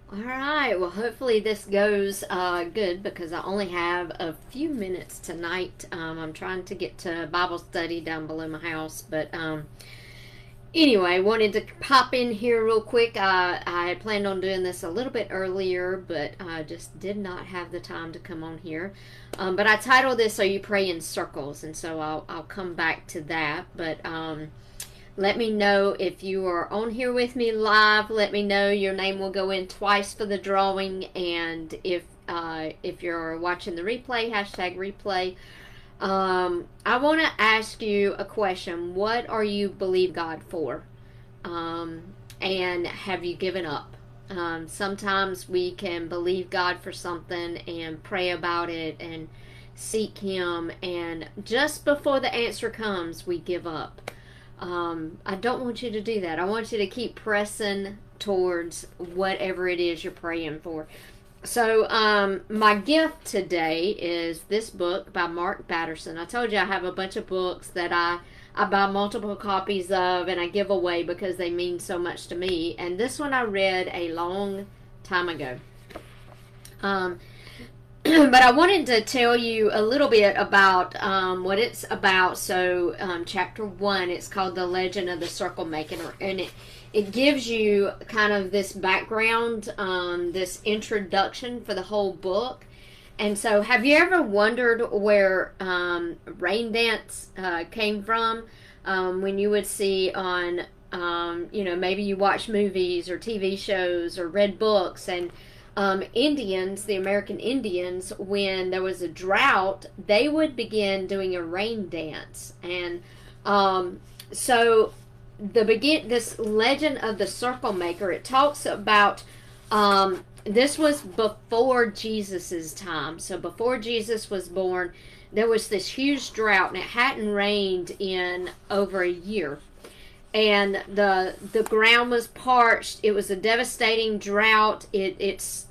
All right. Well, hopefully this goes good because I only have a few minutes tonight. I'm trying to get to Bible study down below my house, but anyway, wanted to pop in here real quick. I had planned on doing this a little bit earlier, but I just did not have the time to come on here. But I titled this "So You Pray in Circles," and so I'll come back to that. But let me know if you are on here with me live. Let me know. Your name will go in twice for the drawing, and if you're watching the replay, hashtag replay. I want to ask you a question. What are you believe God for? And have you given up? Sometimes we can believe God for something and pray about it and seek Him, and just before the answer comes, we give up. I don't want you to do that. I want you to keep pressing towards whatever it is you're praying for. So, my gift today is this book by Mark Batterson. I told you I have a bunch of books that I buy multiple copies of and I give away because they mean so much to me. And this one I read a long time ago. Um, but I wanted to tell you a little bit about what it's about. So, chapter one, it's called "The Legend of the Circle Maker," and it gives you kind of this background, this introduction for the whole book. And so, have you ever wondered where rain dance came from? When you would see on, maybe you watch movies or TV shows or read books, and Indians, the American Indians, when there was a drought, they would begin doing a rain dance. And so this legend of the circle maker, it talks about this was before Jesus's time. So before Jesus was born, there was this huge drought, and it hadn't rained in over a year. And the ground was parched. It was a devastating drought. It's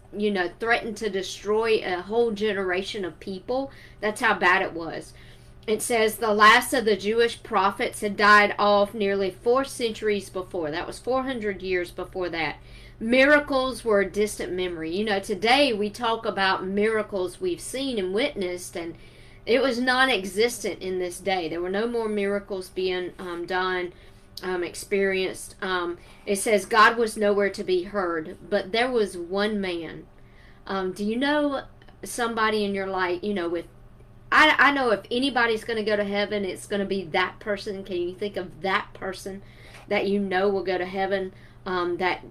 threatened to destroy a whole generation of people. That's how bad it was. It says the last of the Jewish prophets had died off nearly 4 centuries before. That was 400 years before that. Miracles were a distant memory. Today we talk about miracles we've seen and witnessed, and it was non-existent in this day. There were no more miracles being done, experienced. It says God was nowhere to be heard, but there was one man. Do you know somebody in your life, with I know if anybody's going to go to heaven, it's going to be that person. Can you think of that person that will go to heaven, that,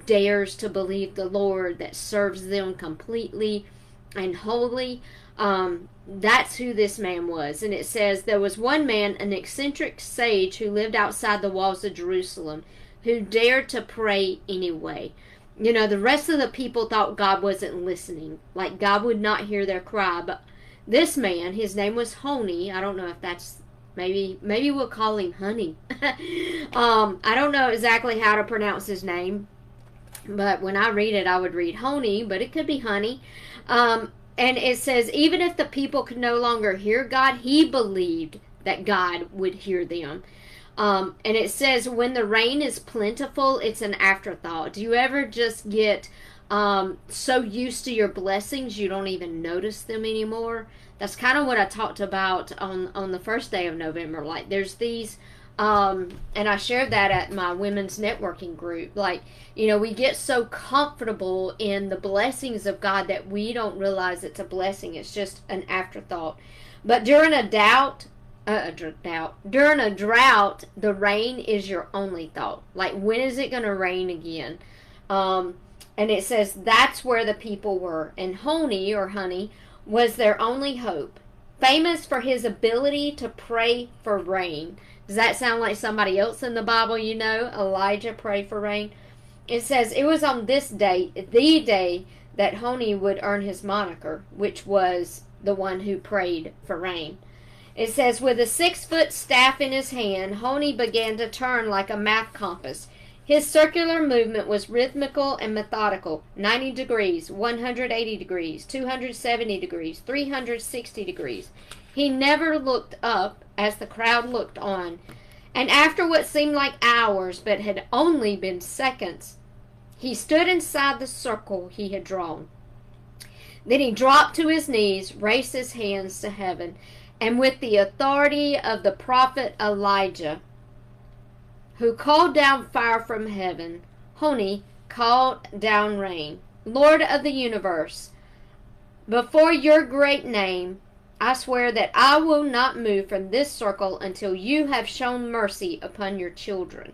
dares to believe the Lord, that serves them completely and wholly? That's who this man was. And it says there was one man, an eccentric sage who lived outside the walls of Jerusalem, who dared to pray anyway. The rest of the people thought God wasn't listening, like God would not hear their cry. But this man, his name was Honey. I don't know if that's maybe we'll call him Honey. I don't know exactly how to pronounce his name, but when I read it, I would read Honey, but it could be Honey. And it says, even if the people could no longer hear God, he believed that God would hear them. And it says, when the rain is plentiful, it's an afterthought. Do you ever just get so used to your blessings you don't even notice them anymore? That's kind of what I talked about on the first day of November. Like, there's these, and I shared that at my women's networking group. Like, we get so comfortable in the blessings of God that we don't realize it's a blessing. It's just an afterthought. But during a drought, the rain is your only thought. Like, when is it going to rain again? And it says that's where the people were. And Honey, or Honey, was their only hope. Famous for his ability to pray for rain. Does that sound like somebody else in the Bible? Elijah prayed for rain. It says it was on this day, the day, that Honey would earn his moniker, which was the one who prayed for rain. It says, with a 6-foot staff in his hand, Honey began to turn like a math compass. His circular movement was rhythmical and methodical. 90 degrees, 180 degrees, 270 degrees, 360 degrees. He never looked up as the crowd looked on. And after what seemed like hours but had only been seconds, He stood inside the circle he had drawn. Then he dropped to his knees, raised his hands to heaven, and with the authority of the prophet Elijah, who called down fire from heaven, Honi called down rain. Lord of the universe, before your great name, I swear that I will not move from this circle until you have shown mercy upon your children.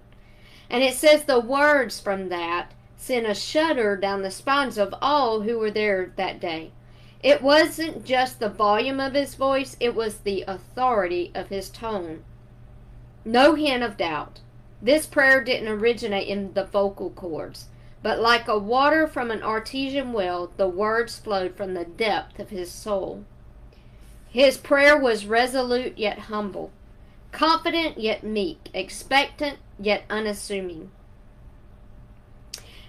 And it says the words from that sent a shudder down the spines of all who were there that day. It wasn't just the volume of his voice, it was the authority of his tone. No hint of doubt. This prayer didn't originate in the vocal cords, but like a water from an artesian well, the words flowed from the depth of his soul. His prayer was resolute yet humble, confident yet meek, expectant yet unassuming.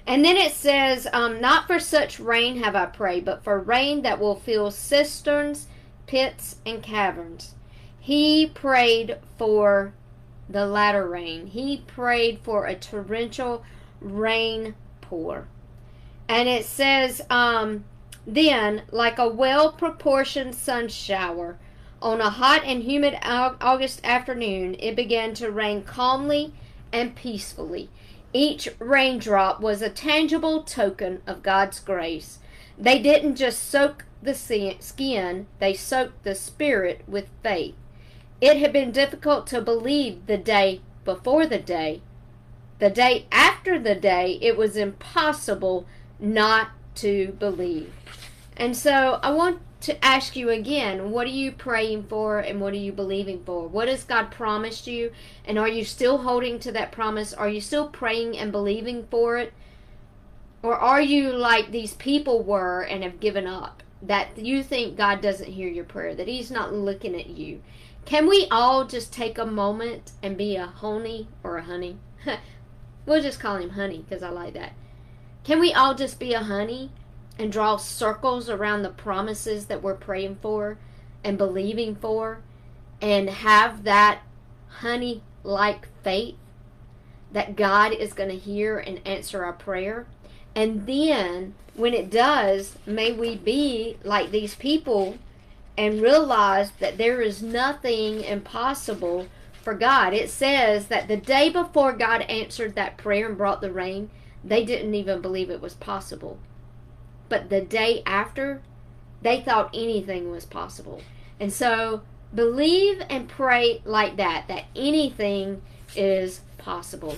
And then it says, not for such rain have I prayed, but for rain that will fill cisterns, pits, and caverns. He prayed for the latter rain. He prayed for a torrential rain pour. And it says, then, like a well-proportioned sun shower, on a hot and humid August afternoon, it began to rain calmly and peacefully. Each raindrop was a tangible token of God's grace. They didn't just soak the skin, they soaked the spirit with faith. It had been difficult to believe the day before the day. The day after the day, it was impossible not to believe. And so I want to ask you again, what are you praying for and what are you believing for? What has God promised you? And are you still holding to that promise? Are you still praying and believing for it? Or are you like these people were and have given up? That you think God doesn't hear your prayer, that He's not looking at you. Can we all just take a moment and be a Honi or a honey? We'll just call him Honey because I like that. Can we all just be a honey and draw circles around the promises that we're praying for and believing for and have that honey-like faith that God is going to hear and answer our prayer? And then when it does, may we be like these people and realize that there is nothing impossible for God. It says that the day before God answered that prayer and brought the rain, they didn't even believe it was possible. But the day after, they thought anything was possible. And so believe and pray like that anything is possible.